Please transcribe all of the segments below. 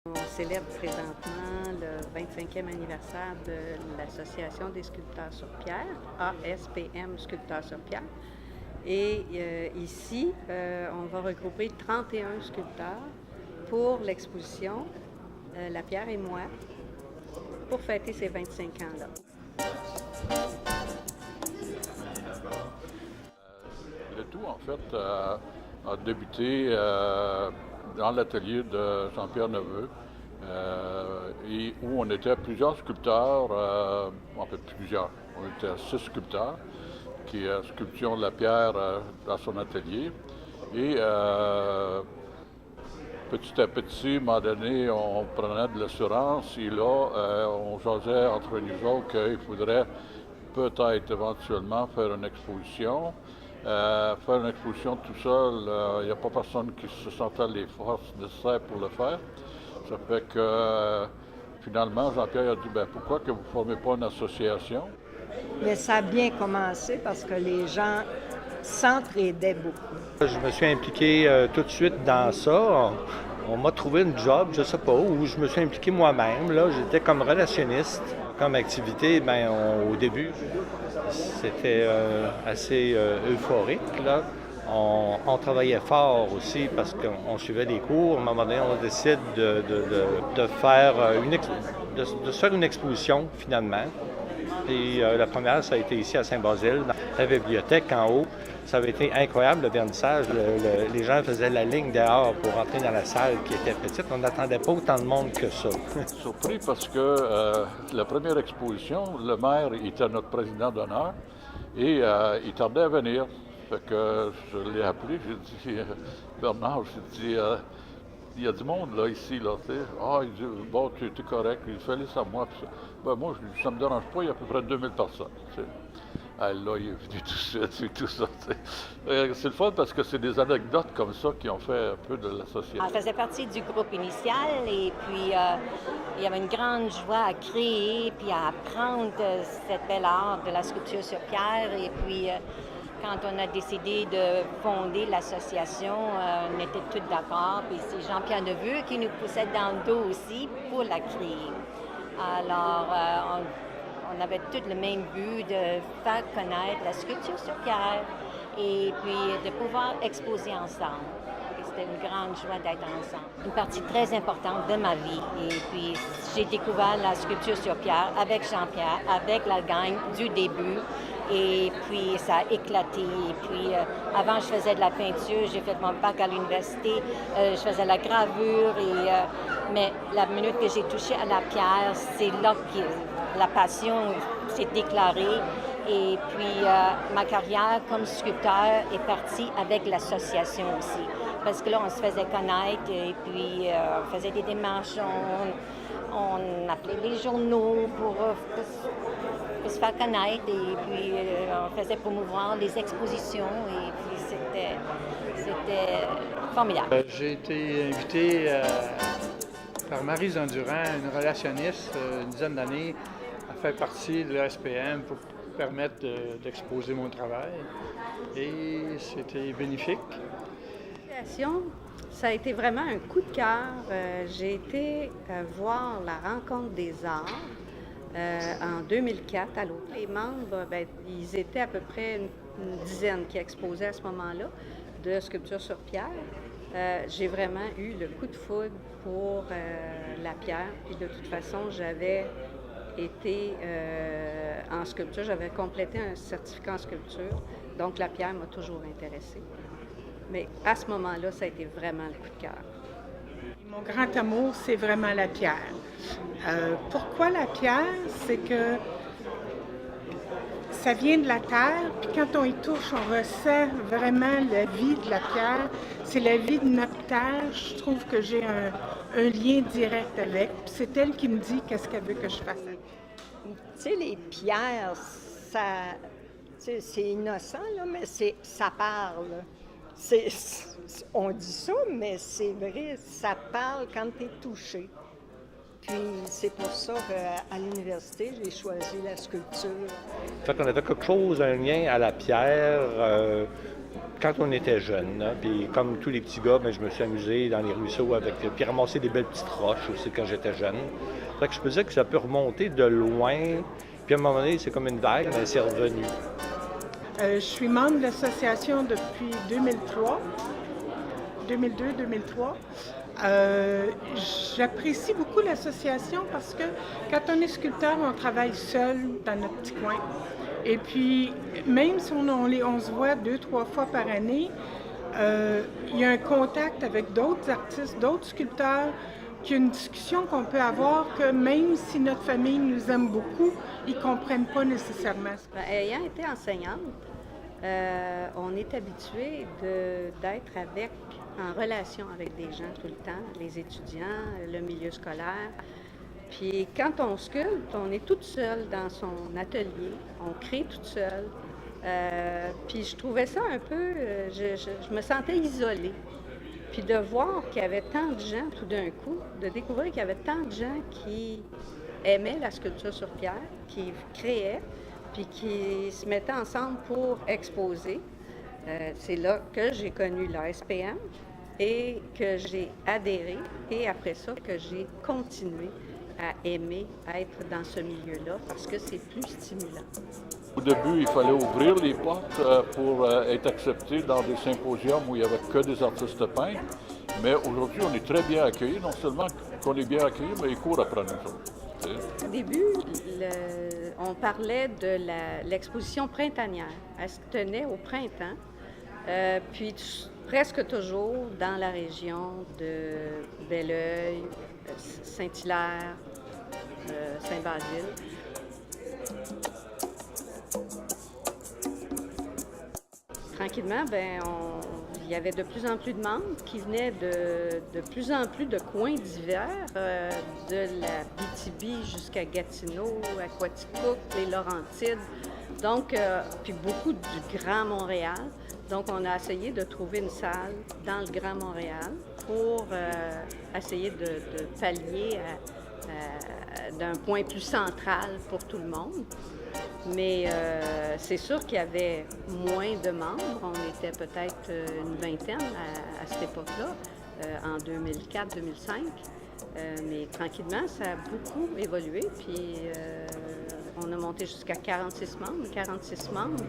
On célèbre présentement le 25e anniversaire de l'Association des sculpteurs sur pierre, ASPM Sculpteurs sur pierre. Et ici, on va regrouper 31 sculpteurs pour l'exposition La pierre et moi, pour fêter ces 25 ans-là. Le tout, en fait, a débuté dans l'atelier de Jean-Pierre Neveu, et où on était plusieurs sculpteurs, en fait plusieurs, on était 6 sculpteurs qui sculptions de la pierre dans son atelier. Et petit à petit, à un moment donné, on prenait de l'assurance et là, on jasait entre nous autres qu'il faudrait peut-être éventuellement faire une exposition. Faire une exposition tout seul, il n'y a pas personne qui se sentait les forces nécessaires pour le faire. Ça fait que finalement, Jean-Pierre a dit pourquoi que vous ne formez pas une association? Mais ça a bien commencé parce que les gens s'entraidaient beaucoup. Je me suis impliqué tout de suite dans ça. On m'a trouvé une job, je ne sais pas, où je me suis impliqué moi-même. Là, j'étais comme relationniste. Comme activité, au début, c'était assez euphorique. Là. On travaillait fort aussi parce qu'on suivait des cours. À un moment donné, on décide de faire de se faire une exposition, finalement. Et la première, ça a été ici à Saint-Basile, dans la bibliothèque en haut. Ça avait été incroyable, le vernissage. Les gens faisaient la ligne dehors pour entrer dans la salle qui était petite. On n'attendait pas autant de monde que ça. Surpris parce que la première exposition, le maire était notre président d'honneur et il tardait à venir. Fait que je l'ai appelé, j'ai dit, Bernard, j'ai dit, il y a du monde là, ici, là, tu sais. Ah, il dit, bon, tu es correct, il fait laisser à moi. Puis ça. Moi, je dis, ça me dérange pas, il y a à peu près 2000 personnes, tu sais. Ah, là, il est venu tout de suite, tout ça. C'est le fun parce que c'est des anecdotes comme ça qui ont fait un peu de l'association. On faisait partie du groupe initial et puis il y avait une grande joie à créer puis à apprendre cette belle art de la sculpture sur pierre. Et puis quand on a décidé de fonder l'association, on était tous d'accord. Puis c'est Jean-Pierre Neveu qui nous poussait dans le dos aussi pour la créer. Alors, on avait tous le même but de faire connaître la sculpture sur pierre et puis de pouvoir exposer ensemble. C'était une grande joie d'être ensemble. Une partie très importante de ma vie. Et puis j'ai découvert la sculpture sur pierre avec Jean-Pierre, avec la gang du début. Et puis ça a éclaté. Et puis avant, je faisais de la peinture, j'ai fait mon bac à l'université, je faisais la gravure. Mais la minute que j'ai touché à la pierre, c'est là que la passion s'est déclarée. Et puis ma carrière comme sculpteur est partie avec l'association aussi. Parce que là, on se faisait connaître et puis on faisait des démarches, on appelait les journaux pour se faire connaître et puis on faisait promouvoir les expositions et puis c'était formidable. J'ai été invité par Marie Zandurand, une relationniste, une dizaine d'années, à faire partie de l'ASPM pour permettre d'exposer mon travail et c'était bénéfique. Ça a été vraiment un coup de cœur. J'ai été voir la Rencontre des arts en 2004 à l'automne. Les membres, ils étaient à peu près une dizaine qui exposaient à ce moment-là de sculpture sur pierre. J'ai vraiment eu le coup de foudre pour la pierre. Puis de toute façon, j'avais été en sculpture, j'avais complété un certificat en sculpture. Donc la pierre m'a toujours intéressée. Mais à ce moment-là, ça a été vraiment le coup de cœur. Mon grand amour, c'est vraiment la pierre. Pourquoi la pierre? C'est que ça vient de la terre, puis quand on y touche, on ressent vraiment la vie de la pierre. C'est la vie de notre terre. Je trouve que j'ai un lien direct avec. Puis c'est elle qui me dit qu'est-ce qu'elle veut que je fasse. Tu sais, les pierres, c'est innocent, là, mais ça parle. On dit ça, mais c'est vrai, ça parle quand tu es touché. Puis c'est pour ça qu'à l'université, j'ai choisi la sculpture. Fait qu'on avait quelque chose, un lien à la pierre quand on était jeune. Hein. Puis comme tous les petits gars, je me suis amusé dans les ruisseaux puis ramasser des belles petites roches aussi quand j'étais jeune. Fait que je peux dire que ça peut remonter de loin. Puis à un moment donné, c'est comme une vague, mais c'est revenu. Je suis membre de l'association depuis 2003, 2002-2003. J'apprécie beaucoup l'association parce que quand on est sculpteur, on travaille seul dans notre petit coin. Et puis, même si on se voit 2-3 fois par année, il y a un contact avec d'autres artistes, d'autres sculpteurs, qu'il y a une discussion qu'on peut avoir que même si notre famille nous aime beaucoup, ils ne comprennent pas nécessairement. Ayant été enseignante, on est habitué d'être en relation avec des gens tout le temps, les étudiants, le milieu scolaire. Puis quand on sculpte, on est toute seule dans son atelier, on crée toute seule. Puis je trouvais ça un peu, je me sentais isolée. Puis de voir qu'il y avait tant de gens tout d'un coup, de découvrir qu'il y avait tant de gens qui aimaient la sculpture sur pierre, qui créaient, puis qui se mettaient ensemble pour exposer. C'est là que j'ai connu la SPM et que j'ai adhéré, et après ça que j'ai continué à aimer être dans ce milieu-là parce que c'est plus stimulant. Au début, il fallait ouvrir les portes pour être accepté dans des symposiums où il n'y avait que des artistes peintres. Mais aujourd'hui, on est très bien accueillis. Non seulement qu'on est bien accueillis, mais ils courent après nous autres. Au début, on parlait de l'exposition printanière. Elle se tenait au printemps, puis presque toujours dans la région de Belleuil, Saint-Hilaire, Saint-Basile. Tranquillement, il y avait de plus en plus de membres qui venaient de plus en plus de coins divers, de la BTB jusqu'à Gatineau, Aquaticook, les Laurentides, donc, puis beaucoup du Grand Montréal. Donc, on a essayé de trouver une salle dans le Grand Montréal pour essayer de pallier d'un point plus central pour tout le monde. Mais c'est sûr qu'il y avait moins de membres. On était peut-être une vingtaine à cette époque-là, en 2004-2005. Mais tranquillement, ça a beaucoup évolué. Puis on a monté jusqu'à 46 membres. 46 membres,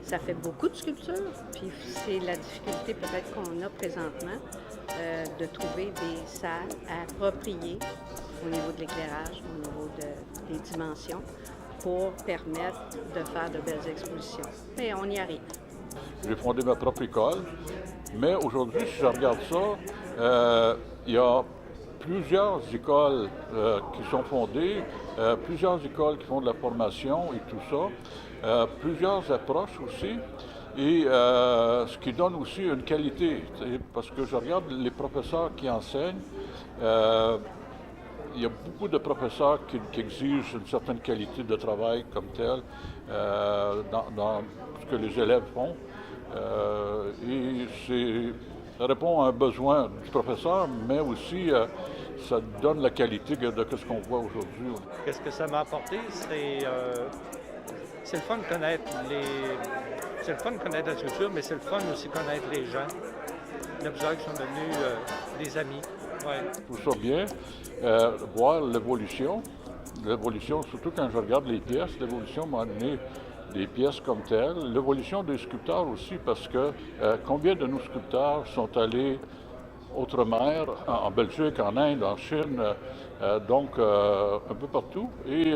ça fait beaucoup de sculptures. Puis c'est la difficulté peut-être qu'on a présentement de trouver des salles appropriées au niveau de l'éclairage, au niveau des dimensions, pour permettre de faire de belles expositions. Mais on y arrive. J'ai fondé ma propre école, mais aujourd'hui, si je regarde ça, il y a plusieurs écoles qui sont fondées, plusieurs écoles qui font de la formation et tout ça, plusieurs approches aussi, et ce qui donne aussi une qualité, parce que je regarde les professeurs qui enseignent, il y a beaucoup de professeurs qui exigent une certaine qualité de travail comme tel dans ce que les élèves font. Et ça répond à un besoin du professeur, mais aussi ça donne la qualité de ce qu'on voit aujourd'hui. Qu'est-ce que ça m'a apporté? C'est le fun de connaître C'est le fun de connaître la sculpture, mais c'est le fun aussi de connaître les gens. Il y a plusieurs qui sont devenus des amis. Ouais. Je trouve ça bien, voir l'évolution, surtout quand je regarde les pièces, l'évolution m'a amené des pièces comme telles, l'évolution des sculpteurs aussi, parce que combien de nos sculpteurs sont allés outre-mer, en Belgique, en Inde, en Chine, donc un peu partout, et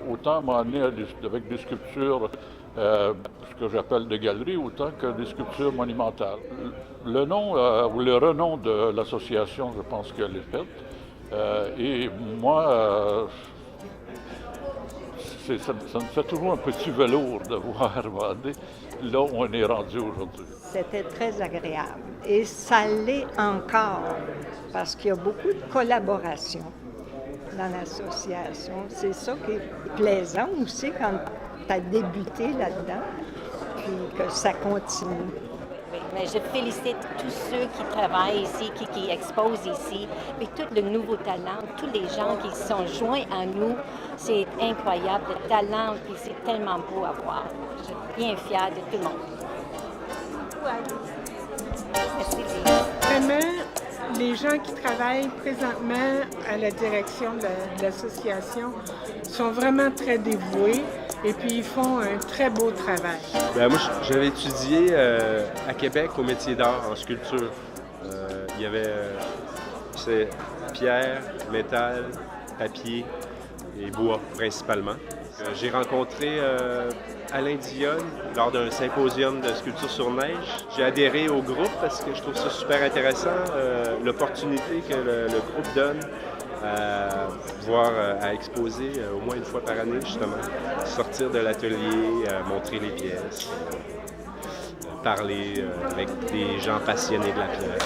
autant m'a amené avec des sculptures, ce que j'appelle des galeries, autant que des sculptures monumentales. Le nom ou le renom de l'association, je pense qu'elle est faite, et moi, ça me fait toujours un petit velours de voir là où on est rendu aujourd'hui. C'était très agréable et ça l'est encore parce qu'il y a beaucoup de collaboration dans l'association. C'est ça qui est plaisant aussi quand tu as débuté là-dedans, puis que ça continue. Mais je félicite tous ceux qui travaillent ici, qui exposent ici, et tous les nouveaux talents, tous les gens qui sont joints à nous. C'est incroyable, le talent, puis c'est tellement beau à voir. Je suis bien fière de tout le monde. Merci. Vraiment, les gens qui travaillent présentement à la direction de l'association sont vraiment très dévoués et puis ils font un très beau travail. Bien, moi, j'avais étudié à Québec au métier d'art en sculpture. Il y avait c'est pierre, métal, papier et bois principalement. J'ai rencontré Alain Dionne lors d'un symposium de sculpture sur neige. J'ai adhéré au groupe parce que je trouve ça super intéressant, l'opportunité que le groupe donne à pouvoir à exposer au moins une fois par année, justement. Sortir de l'atelier, montrer les pièces, parler avec des gens passionnés de la pierre.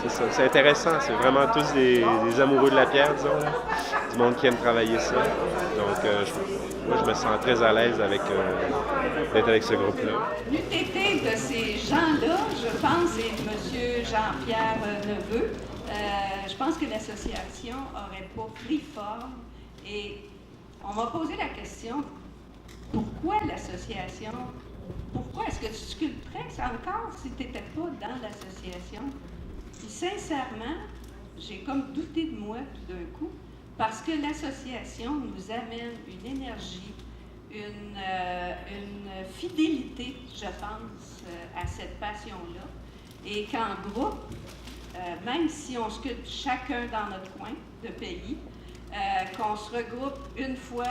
C'est ça, c'est intéressant, c'est vraiment tous des amoureux de la pierre, disons, là. Du monde qui aime travailler ça. Donc, moi, je me sens très à l'aise d'être avec ce groupe-là. L'UTT de ces gens-là, je pense, et M. Jean-Pierre Neveu, je pense que l'association n'aurait pas pris forme. Et on m'a posé la question, pourquoi l'association? Pourquoi est-ce que tu sculpterais encore si tu n'étais pas dans l'association? Puis sincèrement, j'ai comme douté de moi tout d'un coup, parce que l'association nous amène une énergie, une fidélité, je pense, à cette passion-là. Et qu'en groupe, même si on sculpte chacun dans notre coin de pays, qu'on se regroupe une fois,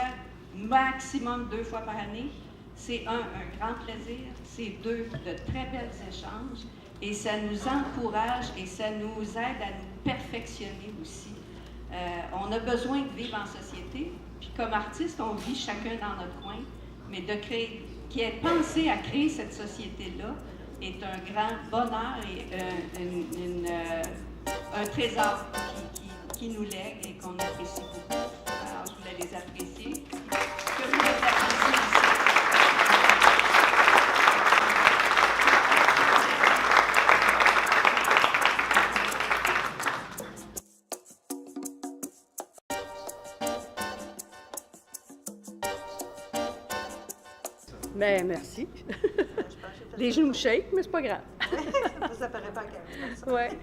maximum 2 fois par année, c'est un grand plaisir, c'est 2, de très belles échanges, et ça nous encourage et ça nous aide à nous perfectionner aussi. On a besoin de vivre en société, puis comme artiste, on vit chacun dans notre coin, mais qui ait pensé à créer cette société-là est un grand bonheur et un trésor qui nous lègue et qu'on apprécie beaucoup. Alors, je voulais les apprécier. Que vous les appréciez ici. Ben merci. Les genoux shake, mais c'est pas grave. Ça paraît pas grave. Ouais.